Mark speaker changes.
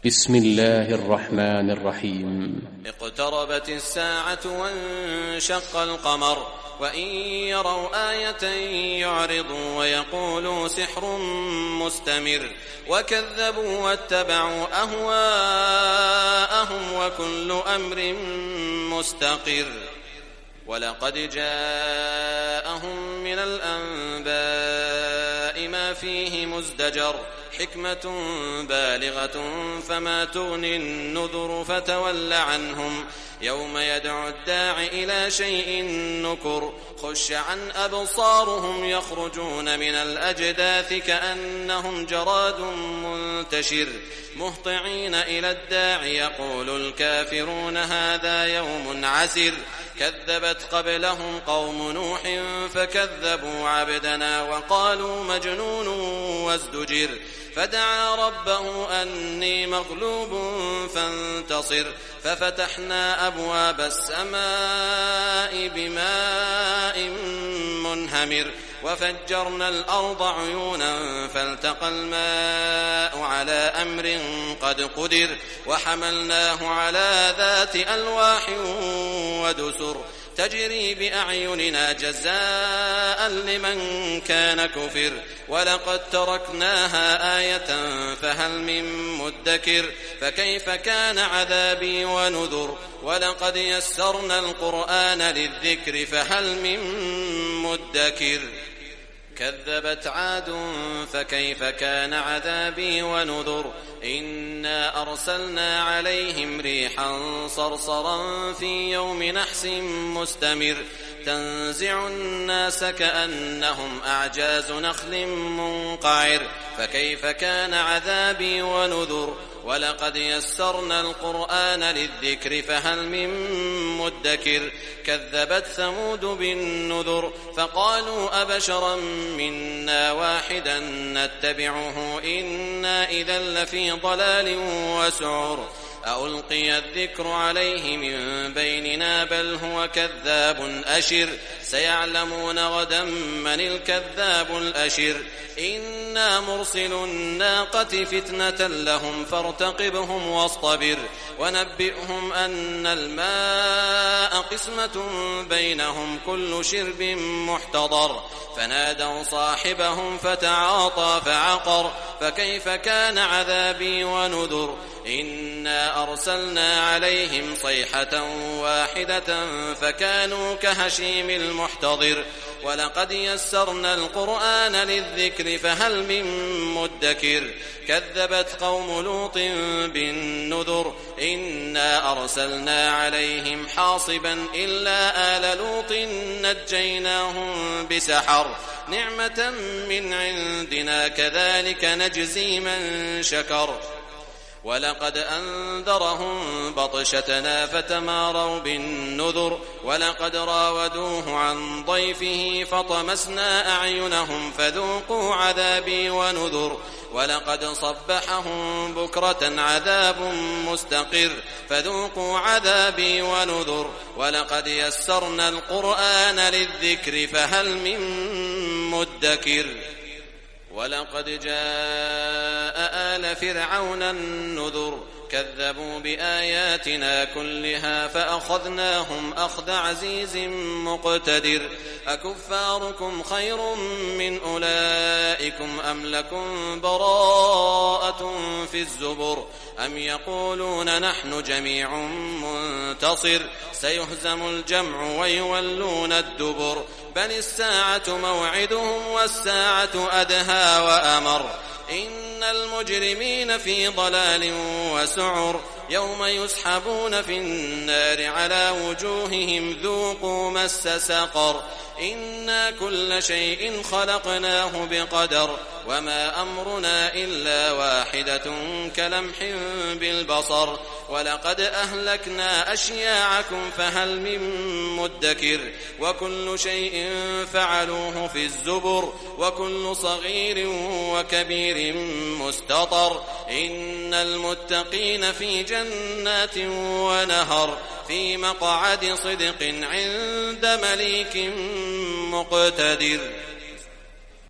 Speaker 1: بسم الله الرحمن الرحيم.
Speaker 2: اقتربت الساعة وانشق القمر وإن يروا آية يعرضوا ويقولوا سحر مستمر وكذبوا واتبعوا أهواءهم وكل أمر مستقر. ولقد جاءهم من الأنباء ما فيه مزدجر حكمة بالغة فما تغني النذر فتول عنهم يوم يدعو الداع إلى شيء نكر خش عن أبصارهم يخرجون من الأجداث كأنهم جراد منتشر مهطعين إلى الداع يقول الكافرون هذا يوم عسر كذبت قبلهم قوم نوح فكذبوا عبدنا وقالوا مجنون وازدجر فدعا ربه أني مغلوب فانتصر ففتحنا أبواب السماء بماء منهمر وفجرنا الأرض عيونا فالتقى الماء على أمر قد قدر وحملناه على ذات ألواح ودسر تجري بأعيننا جزاء لمن كان كفر ولقد تركناها آية فهل من مدكر فكيف كان عذابي ونذر ولقد يسرنا القرآن للذكر فهل من مدكر كذبت عاد فكيف كان عذابي ونذر إنا أرسلنا عليهم ريحا صرصرا في يوم نحس مستمر تنزع الناس كأنهم أعجاز نخل منقعر فكيف كان عذابي ونذر ولقد يسرنا القرآن للذكر فهل من مدكر كذبت ثمود بالنذر فقالوا أبشرا منا واحدا نتبعه إنا إذا لفي ضلال وسعر ألقي الذكر عليه من بيننا بل هو كذاب أشر سيعلمون غدا من الكذاب الأشر إنا مرسل الناقة فتنة لهم فارتقبهم واصطبر ونبئهم أن الماء قسمة بينهم كل شرب محتضر فنادوا صاحبهم فتعاطى فعقر فكيف كان عذابي ونذر إنا أرسلنا عليهم صيحة واحدة فكانوا كهشيم المحتضر ولقد يسرنا القرآن للذكر فهل من مدكر كذبت قوم لوط بالنذر إنا أرسلنا عليهم حاصبا إلا آل لوط نجيناهم بسحر نعمة من عندنا كذلك نجزي من شكر ولقد أنذرهم بطشتنا فتماروا بالنذر ولقد راودوه عن ضيفه فطمسنا أعينهم فذوقوا عذابي ونذر ولقد صبحهم بكرة عذاب مستقر فذوقوا عذابي ونذر ولقد يسرنا القرآن للذكر فهل من مدكر ولقد جاء آل فرعون النذر كذبوا بآياتنا كلها فأخذناهم أخذ عزيز مقتدر أكفاركم خير من أولئكم أم لكم براءة في الزبر أم يقولون نحن جميع منتصر سيهزم الجمع ويولون الدبر بل الساعة موعدهم والساعة أدهى وأمر إن المجرمين في ضلال وسعر يوم يسحبون في النار على وجوههم ذوقوا مس سقر إنا كل شيء خلقناه بقدر وما أمرنا إلا واحدة كلمح بالبصر ولقد أهلكنا أشياعكم فهل من مدكر وكل شيء فعلوه في الزبر وكل صغير وكبير مستطر إن المتقين في جنات ونهر في مقعد صدق عند مليك مقتدر.